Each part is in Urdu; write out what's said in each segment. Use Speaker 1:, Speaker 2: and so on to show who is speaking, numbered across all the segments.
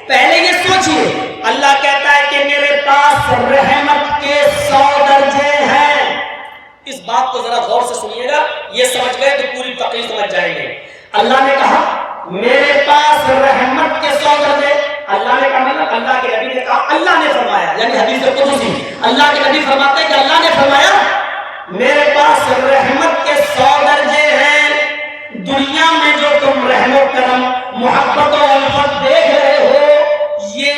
Speaker 1: پہلے یہ سوچئے، اللہ کہتا ہے کہ میرے پاس رحمت کے 100 درجے ہیں۔ اس بات کو ذرا غور سے سنیے گا، یہ سمجھ گئے تو پوری تقریر سمجھ جائیں گے۔ اللہ نے کہا میرے پاس رحمت کے 100 درجے، اللہ نے کہا مطلب اللہ کے نبی نے کہا، اللہ نے فرمایا، یعنی حدیث قدسی، اللہ کے نبی فرماتے ہیں کہ اللہ نے فرمایا میرے پاس رحمت کے 100 درجے ہیں۔ دنیا میں جو تم رحم و کرم، محبت و الفت دیکھ رہے ہو، یہ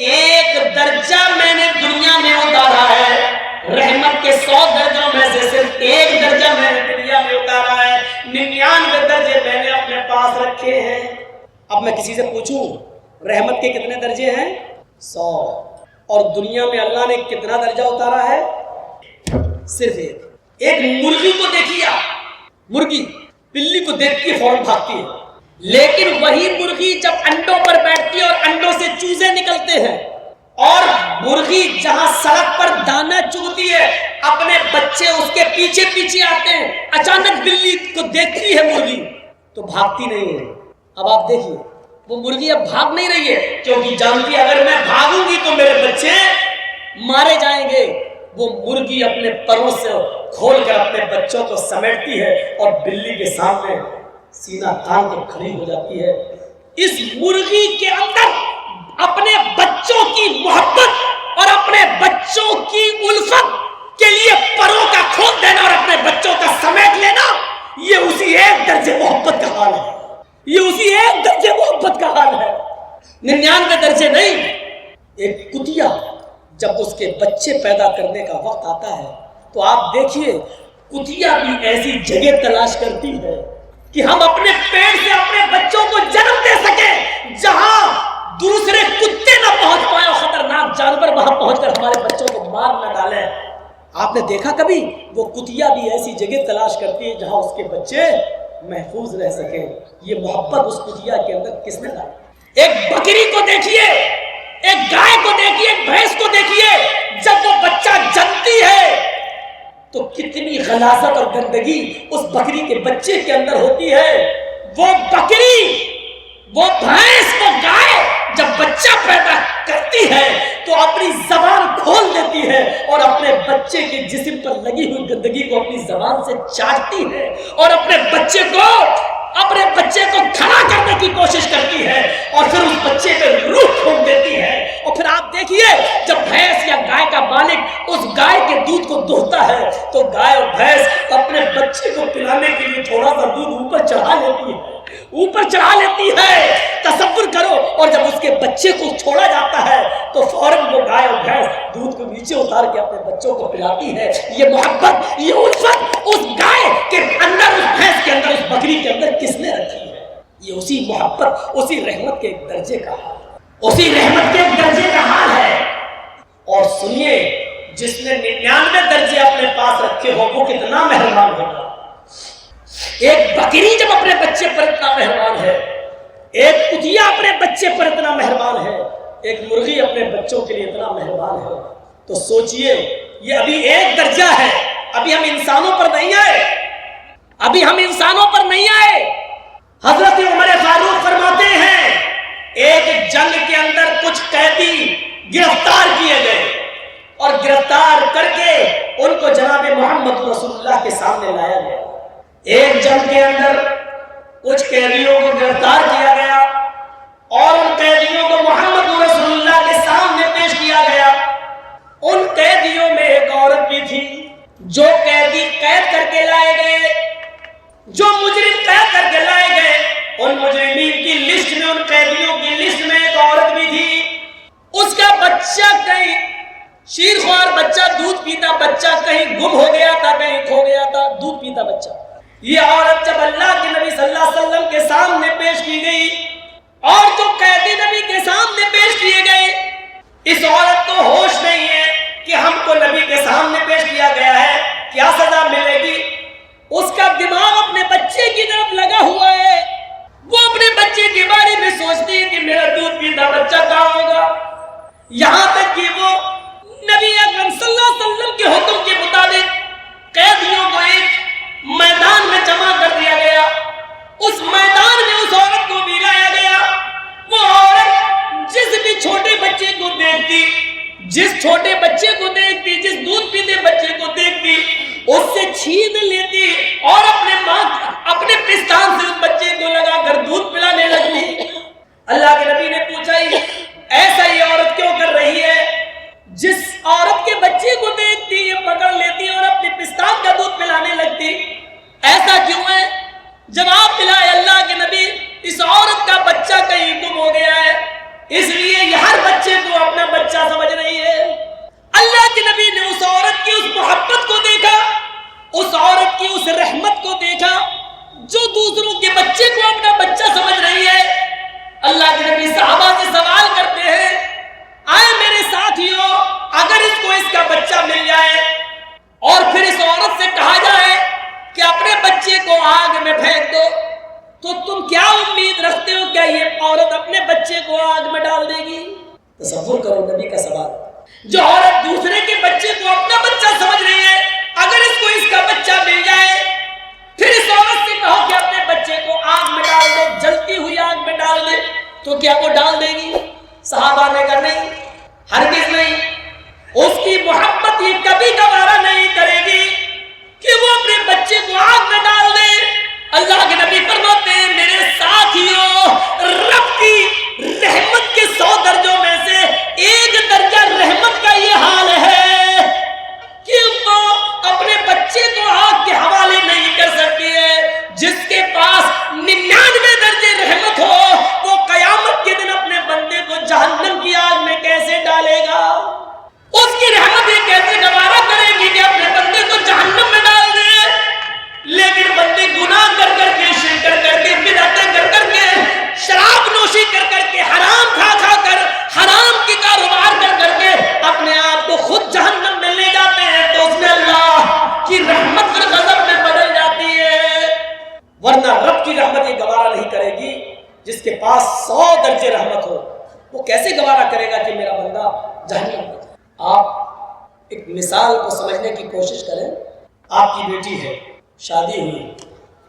Speaker 1: ایک درجہ میں نے دنیا میں اتارا ہے۔ رحمت کے 100 درجوں میں سے صرف ایک درجہ میں نے دنیا میں اتارا ہے، 99 درجے میں نے اپنے پاس رکھے ہیں۔ اب میں کسی سے پوچھوں رحمت کے کتنے درجے ہیں؟ 100۔ اور دنیا میں اللہ نے کتنا درجہ اتارا ہے؟ صرف ایک۔ ایک مرغی کو دیکھیے، مرغی بلی کو دیکھ کے فوراً بھاگتی ہے، لیکن وہی مرغی جب انڈوں پر بیٹھتی ہے اور انڈوں سے چوزے نکلتے ہیں، اور مرغی جہاں سڑک پر دانا چگتی ہے اپنے بچے اس کے پیچھے پیچھے آتے ہیں، اچانک بلی کو دیکھتی ہے مرغی تو بھاگتی نہیں ہے۔ اب آپ دیکھیے وہ مرغی اب بھاگ نہیں رہی ہے، کیونکہ جانتی ہے اگر میں بھاگوں گی تو میرے بچے مارے جائیں گے۔ وہ مرغی اپنے پروں سے کھول کر اپنے بچوں کو سمیٹتی ہے اور بلی کے سامنے سینہ تان کر کھڑی ہو جاتی ہے۔ اس مرغی کے اندر اپنے بچوں کی محبت اور اپنے بچوں کی الفت کے لیے پروں کا کھول دینا اور اپنے بچوں کا سمیٹ لینا، یہ اسی ایک درجے محبت کا حال ہے، یہ اسی ایک درجے محبت کا حال ہے، 99 درجے نہیں۔ ایک کتیا جب اس کے بچے پیدا کرنے کا وقت آتا ہے تو آپ دیکھیے کتیا بھی ایسی جگہ تلاش کرتی ہے کہ ہم اپنے پیٹ سے اپنے بچوں کو جنم دے سکیں جہاں دوسرے کتے نہ پہنچ پائے اور خطرناک جانور وہاں پہنچ کر ہمارے بچوں کو مار نہ ڈالیں۔ آپ نے دیکھا کبھی وہ کتیا بھی ایسی جگہ تلاش کرتی ہے جہاں اس کے بچے محفوظ رہ سکیں۔ یہ محبت اس کتیا کے اندر کس نے لائی؟ ایک بکری کو دیکھیے، ایک گائے کو دیکھیے، ایک بھینس کو دیکھیے، جب وہ بچہ جنتی ہے تو کتنی غلاظت اور گندگی اس بکری کے بچے کے اندر ہوتی ہے۔ وہ بکری، وہ بھینس، وہ گائے جب بچہ پیدا کرتی ہے تو اپنی زبان کھول دیتی ہے اور اپنے بچے کے جسم پر لگی ہوئی گندگی کو اپنی زبان سے چاٹتی ہے اور اپنے بچے کو کھڑا کرنے کی کوشش کرتی ہے اور پھر اس بچے پہ روح پھونک دیتی ہے۔ اور پھر آپ دیکھیے جب بھینس یا گائے کا مالک اس گائے کے دودھ کو دوہتا ہے تو گائے اور بھینس اپنے بچے کو پلانے کے لیے تھوڑا سا دودھ اوپر چڑھا لیتی ہے، تصور کرو۔ اور جب اس کے بچے کو چھوڑا جاتا ہے تو فوراً وہ گائے اور بھینس دودھ کو نیچے اتار کے اپنے بچوں کو پلاتی ہے۔ یہ محبت، یہ الفت اس گائے کے اندر، اس بھینس کے اندر، اس بکری کے اندر کس نے رکھی ہے؟ یہ اسی محبت، اسی رحمت کے ایک درجے کا حال، اسی رحمت کے ایک درجے کا حال ہے۔ اور سنیے جس نے 99 درجے اپنے پاس رکھے ہو وہ کتنا مہربان ہوگا۔ ایک بکری جب اپنے بچے پر اتنا مہربان ہے، ایک کتیا اپنے بچے پر اتنا مہربان ہے، ایک مرغی اپنے بچوں کے لیے اتنا مہربان ہے، تو سوچئے یہ ابھی ایک درجہ ہے، ابھی ہم انسانوں پر نہیں آئے۔ حضرت عمر فاروق فرماتے ہیں ایک جنگ کے اندر کچھ قیدی گرفتار کیے گئے اور گرفتار کر کے ان کو جناب محمد رسول اللہ کے سامنے لایا گیا۔ ایک جنگ کے اندر کچھ قیدیوں کو گرفتار کیا گیا اور ان قیدیوں کو محمد رسول اللہ کے سامنے پیش کیا گیا۔ ان قیدیوں میں ایک عورت بھی تھی۔ جو قیدی قید کر کے لائے گئے، جو مجرم قید کر کے لائے گئے، ان مجرمین کی لسٹ میں، ان قیدیوں کی لسٹ میں ایک عورت بھی تھی۔ اس کا بچہ کہیں شیرخوار بچہ، دودھ پیتا بچہ کہیں گم ہو گیا تھا، کہیں کھو گیا تھا، دودھ پیتا بچہ۔ یہ عورت جب اللہ کے نبی صلی اللہ علیہ وسلم کے سامنے پیش کی گئی اور جو قیدی نبی کے سامنے پیش کیے گئے، اس عورت کو ہوش نہیں ہے کہ ہم کو نبی کے سامنے پیش کیا گیا ہے، کیا سزا ملے گی۔ اس کا دماغ اپنے بچے کی طرف لگا ہوا ہے، وہ اپنے بچے کے بارے میں سوچتی ہے کہ میرا دودھ پیتا بچہ کہاں ہوگا۔ یہاں تک کہ وہ نبی اکرم صلی اللہ علیہ وسلم کے حکم کے مطابق قیدیوں کو ایک میدان میں جمع کر دیا گیا، اس میدان میں اس عورت کو بھی لایا گیا۔ وہ عورت جس بچے کو دیکھتی، جس چھوٹے بچے کو دیکھتی، جس دودھ پیتے بچے کو دیکھتی، اس سے چھین لیتی اور اپنے پستان سے اس بچے کو لگا کر دودھ پلانے لگتی۔ اللہ کے نبی نے پوچھا ایسا یہ عورت کیوں کر رہی ہے؟ جس عورت کے بچے کو دیکھتی یہ پکڑ لیتی اور اپنے پستان کا دودھ پلانے لگتی، ایسا کیوں ہے؟ جواب دلائے اللہ کے نبی، اس عورت کا بچہ کہیں گم ہو گیا ہے، اس لیے یہ ہر بچے کو اپنا بچہ سمجھ رہی ہے۔ اللہ کے نبی نے اس عورت کی اس محبت کو دیکھا، اس عورت کی اس رحمت کو دیکھا جو دوسروں کے بچے کو اپنا بچہ سمجھ رہی ہے۔ اللہ کے نبی صحابہ سے سوال کرتے ہیں، آئے میرے ساتھیوں، اگر اس کو اس کا بچہ مل جائے اور پھر اس عورت سے کہا جائے کہ اپنے بچے کو آگ میں پھینک دو، تو تم کیا امید رکھتے ہو کہ یہ عورت اپنے بچے کو آگ میں ڈال دے گی؟ تصور کرو نبی کا سوال۔ جو عورت دوسرے کے بچے کو اپنا بچہ سمجھ رہی ہے، اگر اس کو اس کا بچہ مل جائے پھر اس عورت سے کہو کہ اپنے بچے کو آگ میں ڈال دو، جلتی ہوئی آگ میں ڈال دے، تو کیا وہ ڈال دے گی؟ صحابہ نے کہا نہیں، ہرگز نہیں۔ اس کی محبت یہ کبھی گوارا نہیں کرے گی کہ وہ اپنے بچے کو آگ میں ڈال دے۔ اللہ کے نبی فرماتے ہیں میرے ساتھیوں، رب کی رحمت کے 100 درجوں میں سے ایک درجہ رحمت کا یہ حال ہے کہ وہ اپنے بچے کو آگ کے حوالے نہیں کر سکتی ہے۔ جس کے پاس 99 درجے رحمت ہو وہ قیامت کے دن اپنے بندے کو جہنم کی آگ میں کیسے ڈالے گا؟ اس کی رحمت یہ کیسے گوارا کرے گی کہ اپنے بندے کو جہنم میں ڈال دے؟ لیکن بندے گناہ کر کر کے، شرک کر کر کے، بدعتیں کر کر کے، شراب نوشی کر کر کے، حرام کھا کھا کر، حرام کی کاروبار کر کر کے اپنے آپ کو خود جہنم میں لے جاتے ہیں، تو اس میں اللہ کی رحمت پھر غضب میں بدل جاتی ہے۔ ورنہ رب کی رحمت یہ گوارا نہیں کرے گی۔ جس کے پاس 100 درجے رحمت ہو وہ کیسے گوارا کرے گا کہ میرا بندہ جہنم میں جائے؟ آپ ایک مثال کو سمجھنے کی کوشش کریں۔ آپ کی بیٹی ہے، شادی ہوئی،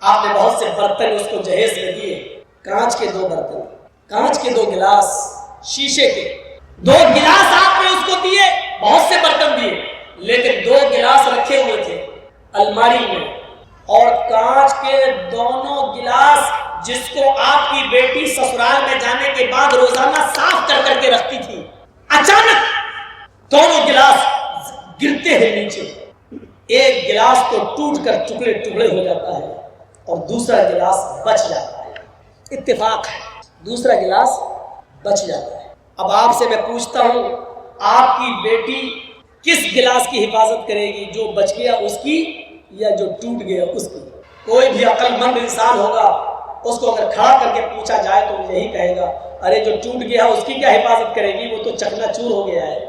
Speaker 1: آپ نے بہت سے برتن اس کو جہیز میں دیے، کانچ کے 2 برتن، کانچ کے 2 گلاس، شیشے کے 2 گلاس آپ نے اس کو دیے، بہت سے برتن دیے، لیکن 2 گلاس رکھے ہوئے تھے الماری میں، اور کانچ کے دونوں گلاس جس کو آپ کی بیٹی سسرال میں جانے کے بعد روزانہ صاف کر کر کے رکھتی تھی، اچانک دونوں گلاس گرتے ہیں نیچے، ایک گلاس تو ٹوٹ کر ٹکڑے ٹکڑے ہو جاتا ہے اور دوسرا گلاس بچ جاتا ہے۔ اتفاق ہے، دوسرا گلاس بچ جاتا ہے۔ اب آپ سے میں پوچھتا ہوں، آپ کی بیٹی کس گلاس کی حفاظت کرے گی؟ جو بچ گیا اس کی یا جو ٹوٹ گیا اس کی؟ کوئی بھی عقل مند انسان ہوگا، اس کو اگر کھڑا کر کے پوچھا جائے تو یہی کہے گا، ارے جو ٹوٹ گیا اس کی کیا حفاظت کرے گی؟ وہ تو چکنا چور ہو گیا ہے،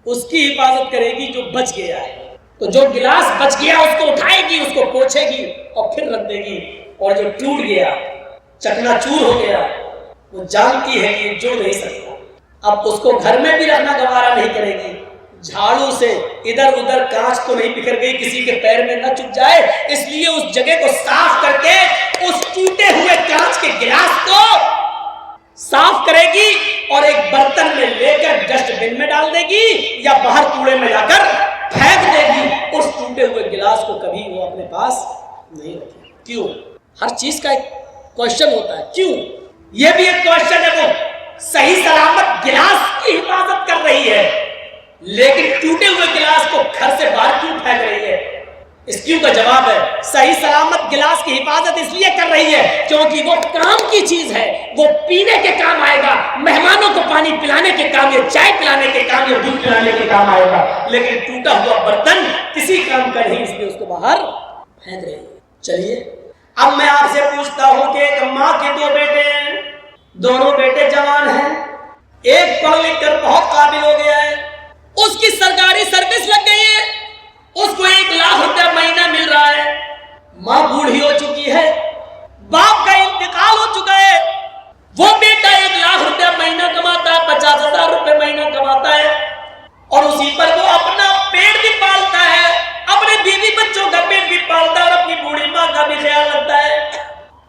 Speaker 1: اس کی حفاظت کرے گی جو بچ گیا ہے۔ تو جو گلاس بچ گیا اس کو اٹھائے گی، اس کو پوچھے گی اور پھر رکھ دے گی، اور جو ٹوٹ گیا، چکنا چور ہو گیا، وہ جانتی ہے کہ جڑ نہیں سکتا، اب اس کو گھر میں بھی رکھنا گوارا نہیں کرے گی۔ جھاڑو سے ادھر ادھر کانچ تو نہیں بکھر گئی، کسی کے پیر میں نہ چپ جائے، اس لیے اس جگہ کو صاف کر کے اس ٹوٹے ہوئے کانچ کے گلاس کو صاف کرے گی اور ایک برتن میں لے کر ڈسٹ بن میں ڈال دے گی یا باہر کوڑے میں جا کر پھینک دے گی۔ اس ٹوٹے ہوئے گلاس کو کبھی وہ اپنے پاس نہیں رکھے گی۔ کیوں؟ ہر چیز کا ایک کوشچن ہوتا ہے، کیوں؟ یہ بھی ایک کوشچن ہے، وہ صحیح سلامت گلاس کی حفاظت کر رہی ہے لیکن ٹوٹے ہوئے گلاس کو گھر سے باہر کیوں پھینک رہی ہے؟ اس کیوں کا جواب ہے، صحیح سلامت گلاس کی حفاظت اس لیے کر رہی ہے کیونکہ وہ کام کی چیز ہے، وہ پینے کے کام آئے گا، مہمانوں کو پانی پلانے کے کام یا چائے پلانے کے کام یا دودھ پلانے کے کام آئے گا، لیکن ٹوٹا ہوا برتن کسی کام کا نہیں، اس لیے اس کو باہر پھینک رہی ہے۔ چلیے اب میں آپ سے پوچھتا ہوں کہ ایک ماں کے 2 بیٹے ہیں، دونوں بیٹے جوان ہیں، ایک پڑھ لکھ کر بہت قابل ہو گیا ہے، اس کی سرکاری سروس لگ گئی ہے، اس کو 1 لاکھ روپیہ مہینہ مل رہا ہے، ماں بوڑھی ہو چکی ہے، باپ کا انتقال ہو چکا ہے، وہ بیٹا 1 لاکھ روپیہ مہینہ کماتا ہے، 50,000 روپے مہینہ کماتا ہے، اور اسی پر وہ اپنا پیٹ بھی پالتا ہے، اپنے بیوی بچوں کا پیٹ بھی پالتا ہے اور اپنی بوڑھی ماں کا بھی خیال رکھتا ہے۔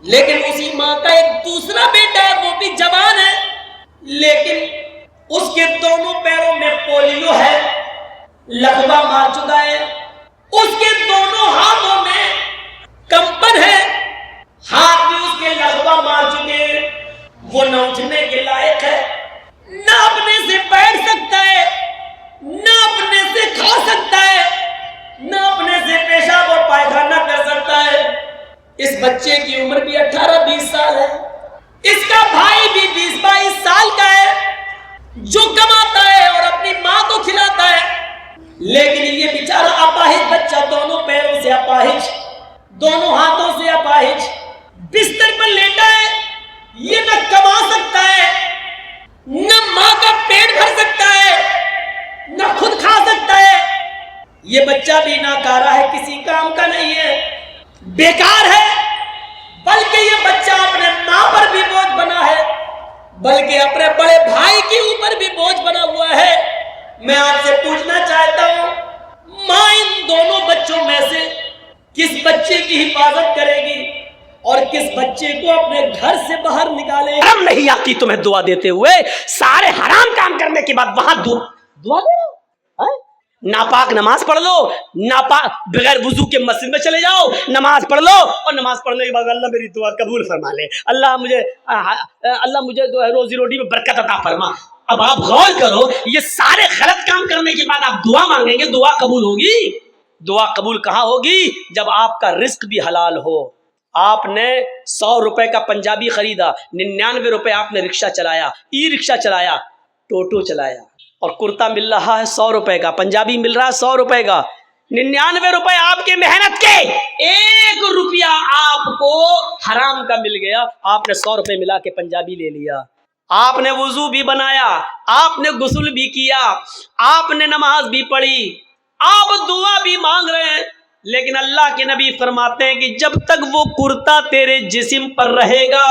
Speaker 1: لیکن اسی ماں کا ایک دوسرا بیٹا ہے، وہ بھی جوان ہے، لیکن اس کے دونوں پیروں میں پولیو ہے، لقبہ مار چکا ہے، اس کے دونوں ہاتھوں میں کمپن ہے، ہاتھ بھی اس کے لقبہ مار چکے ہیں، وہ نہ اٹھنے کے لائق ہے، نہ اپنے سے بیٹھ سکتا ہے، نہ اپنے سے کھا سکتا ہے، نہ اپنے سے پیشاب اور پائخانہ کر سکتا ہے۔ اس بچے کی عمر بھی 18-20 سال ہے، اس کا بھائی بھی 20-22 سال کا ہے، جو کماتا ہے اور اپنی ماں کو کھلاتا ہے، لیکن یہ بیچارہ اپاہج بچہ، دونوں پیروں سے اپاہج، دونوں ہاتھوں سے اپاہج، بستر پر لیٹا ہے، یہ نہ کما سکتا ہے، نہ ماں کا پیٹ بھر سکتا ہے، نہ خود کھا سکتا ہے۔ یہ بچہ بھی ناکارہ ہے، کسی کام کا نہیں ہے، بیکار ہے، بلکہ یہ بچہ اپنے ماں پر بھی بوجھ بنا ہے، بلکہ اپنے بڑے بھائی کے اوپر بھی بوجھ بنا ہوا ہے۔ میں آپ سے پوچھنا چاہتا ہوں، ماں ان دونوں بچوں میں سے کس بچے کی حفاظت کرے گی اور کس بچے کو اپنے گھر سے باہر نکالے؟
Speaker 2: شرم نہیں آتی تمہیں دعا دیتے ہوئے؟ سارے حرام کام کرنے کے بعد وہاں دعا دے رہو؟ ناپاک نماز پڑھ لو، ناپاک بغیر وضو کے مسجد میں چلے جاؤ، نماز پڑھ لو، اور نماز پڑھنے کے بعد اللہ میری دعا قبول فرما لے، اللہ مجھے روزی روٹی میں برکت عطا فرما۔ اب آپ غور کرو، یہ سارے غلط کام کرنے کے بعد آپ دعا مانگیں گے، دعا قبول ہوگی؟ دعا قبول کہاں ہوگی؟ جب آپ کا رزق بھی حلال ہو۔ آپ نے 100 روپے کا پنجابی خریدا، 99 روپے آپ نے رکشہ چلایا، ای رکشہ چلایا، ٹوٹو چلایا، اور کرتا مل رہا ہے 100 روپے کا، پنجابی مل رہا ہے 100 روپے کا، 99 روپے آپ کے محنت کے، 1 روپیہ آپ کو حرام کا مل گیا، آپ نے 100 روپے ملا کے پنجابی لے لیا۔ آپ نے وضو بھی بنایا، آپ نے غسل بھی کیا، آپ نے نماز بھی پڑھی، آپ دعا بھی مانگ رہے ہیں، لیکن اللہ کے نبی فرماتے ہیں کہ جب تک وہ کرتا تیرے جسم پر رہے گا،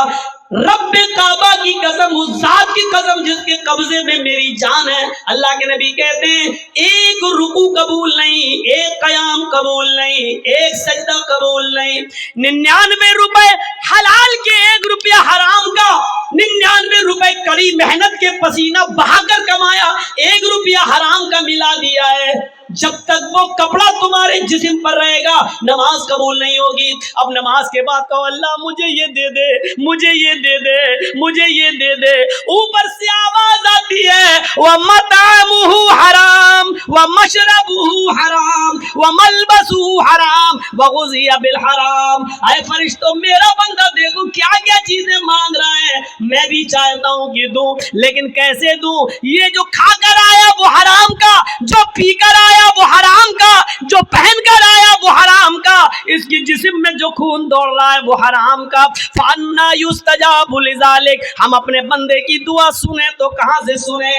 Speaker 2: رب کعبہ کی قسم، اس ذات کی قسم جس کے قبضے میں میری جان ہے، اللہ کے نبی کہتے ہیں 1 رکوع قبول نہیں، 1 قیام قبول نہیں، 1 سجدہ قبول نہیں۔ 99 روپے حلال کے، 1 روپیہ حرام کا، 99 روپے کڑی محنت کے پسینہ بہا کر کمایا، 1 روپیہ حرام کا ملا دیا ہے۔ جب تک وہ کپڑا تمہارے جسم پر رہے گا، نماز قبول نہیں ہوگی۔ اب نماز کے بعد کہو اللہ مجھے یہ دے دے، مجھے یہ دے دے، مجھے یہ دے دے، اوپر سے آواز آتی ہے وَمَطْعَمُهُ حَرَامٌ وَمَشْرَبُهُ حَرَامٌ وَمَلْبَسُهُ حَرَامٌ وَغُذِّيَ بِالْحَرَامِ۔ اے فرشتوں، میرا بندہ دیکھو کیا کیا چیزیں مانگ رہا ہے، میں بھی چاہتا ہوں کہ دوں، لیکن کیسے دوں؟ یہ جو کھا کر آیا وہ حرام کا، جو پی کر آیا وہ حرام کا، جو پہن کر آیا وہ حرام کا، اس کی جسم میں جو خون دوڑ رہا ہے وہ حرام کا۔ فَأَنَّىٰ يُسْتَجَابُ لِذَٰلِكَ، ہم اپنے بندے کی دعا سنیں تو کہاں سے سنیں؟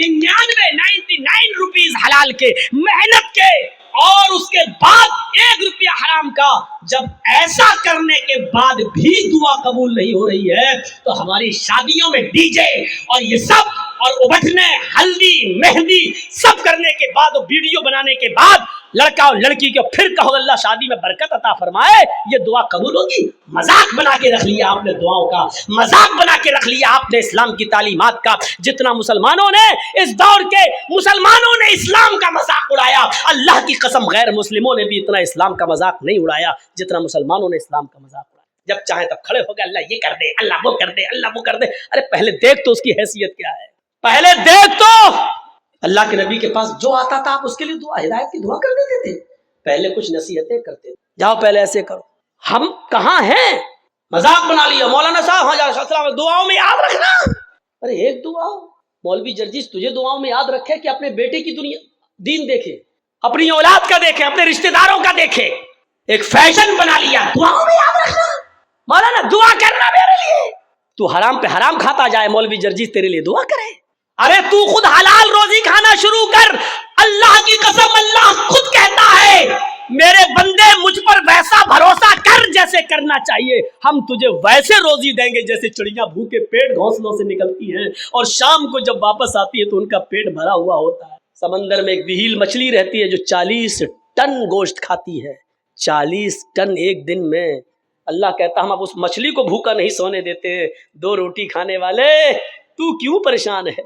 Speaker 2: 99 روپیز حلال کے، محنت کے، اور اس کے بعد 1 روپیہ حرام کا۔ جب ایسا کرنے کے بعد بھی دعا قبول نہیں ہو رہی ہے تو ہماری شادیوں میں ڈی جے اور یہ سب، اور ابٹھنے، ہلدی، مہندی سب کرنے کے بعد، اور ویڈیو بنانے کے بعد لڑکا اور لڑکی کو پھر کہو اللہ شادی میں برکت عطا فرمائے، یہ دعا قبول ہوگی؟ مذاق بنا کے رکھ لیا آپ نے دعاؤں کا، مذاق بنا کے رکھ لیا آپ نے اسلام کی تعلیمات کا۔ جتنا مسلمانوں نے اس دور کے مسلمانوں نے اسلام کا مذاق اڑایا، اللہ کی قسم غیر مسلموں نے بھی اتنا اسلام کا مذاق نہیں اڑایا جتنا مسلمانوں نے اسلام کا مذاق اڑایا۔ جب چاہیں تب کھڑے ہو گئے، اللہ یہ کر دے، اللہ وہ کر دے، اللہ وہ کر دے۔ ارے پہلے دیکھ تو اس کی حیثیت کیا ہے، پہلے دیکھ تو۔ اللہ کے نبی کے پاس جو آتا تھا آپ اس کے لیے دعا، ہدایت کی دعا کر دیتے تھے، پہلے کچھ نصیحتیں کرتے، جاؤ پہلے ایسے کرو۔ ہم کہاں ہیں؟ مذاق بنا لیا۔ مولانا صاحب ہاں دعاؤں میں یاد رکھنا۔ ارے ایک دعا، مولوی جرجیس تجھے دعاؤں میں یاد رکھے کہ اپنے بیٹے کی دنیا دین دیکھے، اپنی اولاد کا دیکھے، اپنے رشتہ داروں کا دیکھے، ایک فیشن بنا لیا دعاؤں میں یاد رکھنا۔ مولانا دعا کرنا میرے لیے، تو حرام پہ حرام کھاتا جائے، مولوی جرجیس تیرے لیے دعا کرے۔ ارے تو خود حلال روزی کھانا شروع کر۔ اللہ کی قسم اللہ خود کہتا ہے میرے بندے مجھ پر ویسا بھروسہ کر جیسے کرنا چاہیے، ہم تجھے ویسے روزی دیں گے جیسے چڑیاں بھوکے پیٹ گھونسلوں سے نکلتی ہیں اور شام کو جب واپس آتی ہے تو ان کا پیٹ بھرا ہوا ہوتا ہے۔ سمندر میں ایک وہیل مچھلی رہتی ہے جو 40 ٹن گوشت کھاتی ہے، 40 ٹن ایک دن میں۔ اللہ کہتا ہم اب اس مچھلی کو بھوکا نہیں سونے دیتے، 2 روٹی کھانے والے تو کیوں پریشان ہے؟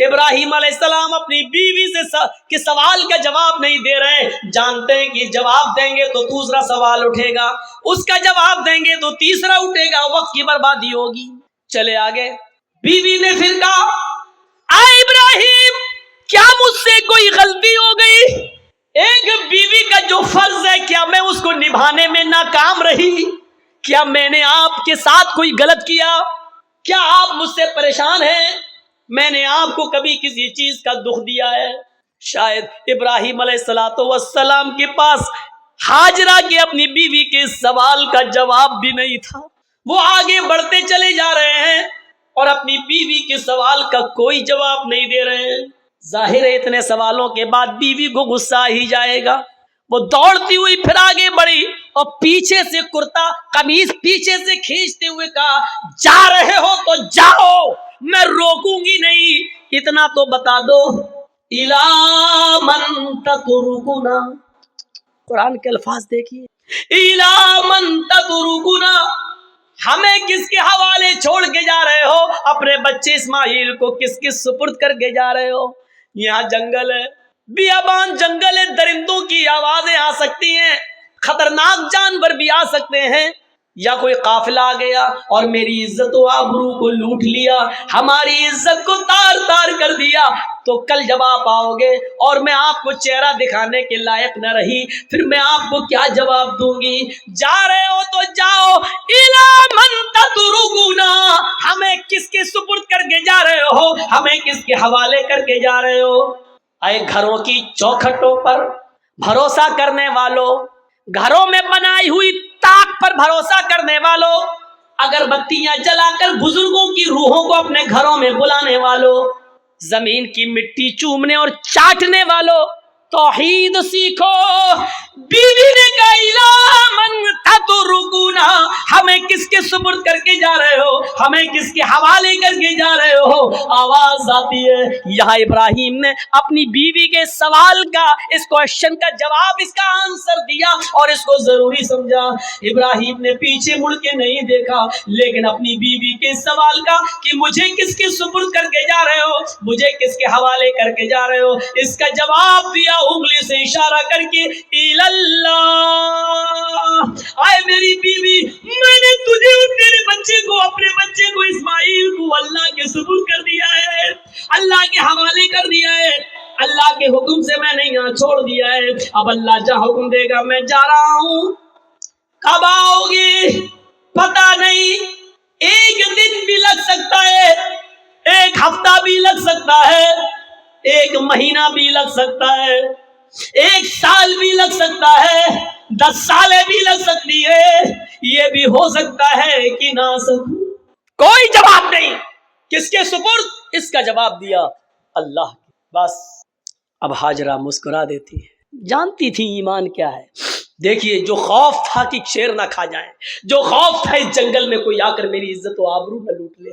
Speaker 2: ابراہیم علیہ السلام اپنی بیوی سے کے سوال کا جواب نہیں دے رہے، جانتے ہیں کہ جواب دیں گے تو دوسرا سوال اٹھے گا، اس کا جواب دیں گے تو تیسرا اٹھے گا، وقت کی بربادی ہوگی۔ چلے آگے، بیوی نے پھر کہا اے ابراہیم کیا مجھ سے کوئی غلطی ہو گئی؟ ایک بیوی کا جو فرض ہے کیا میں اس کو نبھانے میں ناکام رہی؟ کیا میں نے آپ کے ساتھ کوئی غلط کیا؟ کیا آپ مجھ سے پریشان ہیں؟ میں نے آپ کو کبھی کسی چیز کا دکھ دیا ہے؟ شاید ابراہیم علیہ السلام کے پاس ہاجرہ کے اپنی بیوی کے سوال کا جواب بھی نہیں تھا۔ وہ آگے بڑھتے چلے جا رہے ہیں اور اپنی بیوی کے سوال کا کوئی جواب نہیں دے رہے ہیں۔ ظاہر ہے اتنے سوالوں کے بعد بیوی کو غصہ آ ہی جائے گا۔ وہ دوڑتی ہوئی پھر آگے بڑھی اور پیچھے سے کرتا قمیض پیچھے سے کھینچتے ہوئے کہا جا رہے ہو تو جاؤ، میں روکوں گی نہیں، اتنا تو بتا دو اِلَىٰ مَن تَتْرُكُنَا۔ قرآن کے الفاظ دیکھیے، اِلَىٰ مَن تَتْرُكُنَا، ہمیں کس کے حوالے چھوڑ کے جا رہے ہو؟ اپنے بچے اسماعیل کو کس کے سپرد کر کے جا رہے ہو؟ یہاں جنگل ہے، بیابان جنگل ہے، درندوں کی آوازیں آ سکتی ہیں، خطرناک جانور بھی آ سکتے ہیں، یا کوئی قافلہ آ گیا اور میری عزت و آبرو کو لوٹ لیا، ہماری عزت کو تار تار کر دیا، تو کل جب آپ آؤ گے اور میں آپ کو چہرہ دکھانے کے لائق نہ رہی، پھر میں آپ کو کیا جواب دوں گی؟ جا رہے ہو تو جاؤ، اِلَىٰ مَن تَتْرُكُونَا، ہمیں کس کے سپرد کر کے جا رہے ہو؟ ہمیں کس کے حوالے کر کے جا رہے ہو؟ اے گھروں کی چوکھٹوں پر بھروسہ کرنے والوں، گھروں میں بنائی ہوئی تاک پر بھروسہ کرنے والوں، اگربتیاں جلا کر بزرگوں کی روحوں کو اپنے گھروں میں بلانے والوں، زمین کی مٹی چومنے اور چاٹنے والوں، توحید سیکھو۔ بیوی نے کہا اِلَىٰ مَن تَتْرُكُونَا، ہمیں کس کے سپرد کر کے جا رہے ہو؟ ہمیں کس کے حوالے کر کے جا رہے ہو؟ آواز آتی ہے۔ یہاں ابراہیم نے اپنی بیوی کے سوال کا، اس کوشچن کا جواب، اس کا آنسر دیا اور اس کو ضروری سمجھا۔ ابراہیم نے پیچھے مڑ کے نہیں دیکھا، لیکن اپنی بیوی کے سوال کا کہ مجھے کس کے سپرد کر کے جا رہے ہو، مجھے کس کے حوالے کر کے جا رہے ہو، اس کا جواب دیا انگلی سے اشارہ کر کے آئے میری بیوی، میں نے تجھے اور تیرے بچے کو، اپنے بچے کو اسماعیل کو اللہ کے سپرد کر دیا ہے، اللہ کے حوالے کر دیا ہے، اللہ کے حکم سے میں نے یہاں چھوڑ دیا ہے، اب اللہ جہاں حکم دے گا میں جا رہا ہوں۔ کب آؤ گے پتہ نہیں، ایک دن بھی لگ سکتا ہے، ایک ہفتہ بھی لگ سکتا ہے، ایک مہینہ بھی لگ سکتا ہے، ایک سال بھی لگ سکتا ہے، 10 سالیں بھی لگ سکتی ہے، یہ بھی ہو سکتا ہے کہ نہ سکوں۔ کوئی جواب نہیں، کس کے سپرد؟ اس کا جواب دیا اللہ کی۔ بس اب ہاجرہ مسکرا دیتی ہے، جانتی تھی ایمان کیا ہے۔ دیکھیے، جو خوف تھا کہ شیر نہ کھا جائیں، جو خوف تھا اس جنگل میں کوئی آ کر میری عزت و آبرو نہ لوٹ لے،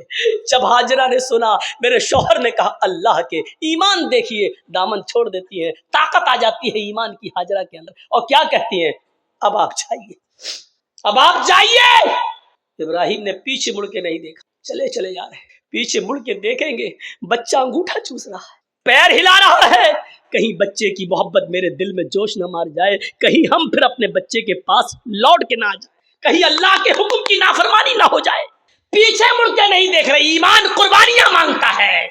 Speaker 2: جب ہاجرہ نے سنا، میرے شوہر نے کہا اللہ کے، ایمان دیکھیے، دامن چھوڑ دیتی ہے، طاقت آ جاتی ہے ایمان کی ہاجرہ کے اندر، اور کیا کہتی ہیں؟ اب آپ جائیے، اب آپ جائیے۔ ابراہیم نے پیچھے مڑ کے نہیں دیکھا، چلے چلے جا رہے، پیچھے مڑ کے دیکھیں گے بچہ انگوٹھا چوس رہا ہے، پیر ہلا رہا ہے، کہیں بچے کی محبت میرے دل میں جوش نہ مار جائے، کہیں ہم پھر اپنے بچے کے پاس لوٹ کے نہ آ جائیں، کہیں اللہ کے حکم کی نافرمانی نہ ہو جائے۔ پیچھے مڑ کے نہیں دیکھ رہے، ایمان قربانیاں مانگتا ہے۔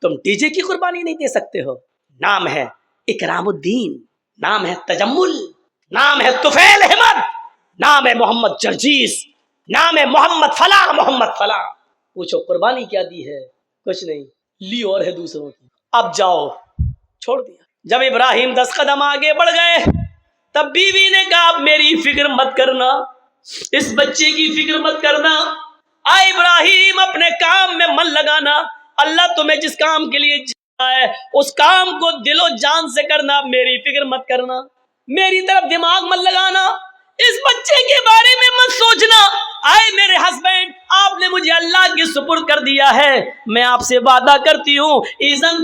Speaker 2: تم ڈی جے کی قربانی نہیں دے سکتے ہو، نام ہے اکرام الدین، نام ہے تجمل، نام ہے طفیل احمد، نام ہے محمد جرجیس، نام ہے محمد فلاں محمد فلاں۔ پوچھو قربانی کیا دی ہے؟ کچھ نہیں، لی اور ہے دوسروں کی۔ اب جاؤ، چھوڑ دیا۔ جب ابراہیم 10 قدم آگے بڑھ گئے، تب بیوی نے کہا اب میری فکر مت کرنا، اس بچے کی فکر مت کرنا، اے ابراہیم اپنے کام میں من لگانا، اللہ تمہیں جس کام کے لیے جانا ہے اس کام کو دل و جان سے کرنا، میری فکر مت کرنا، میری طرف دماغ مت لگانا، اس بچے کے بارے میں مت سوچنا۔ اے میرے ہسبینڈ، آپ نے مجھے اللہ کے سپرد کر دیا ہے، میں آپ سے وعدہ کرتی ہوں اذن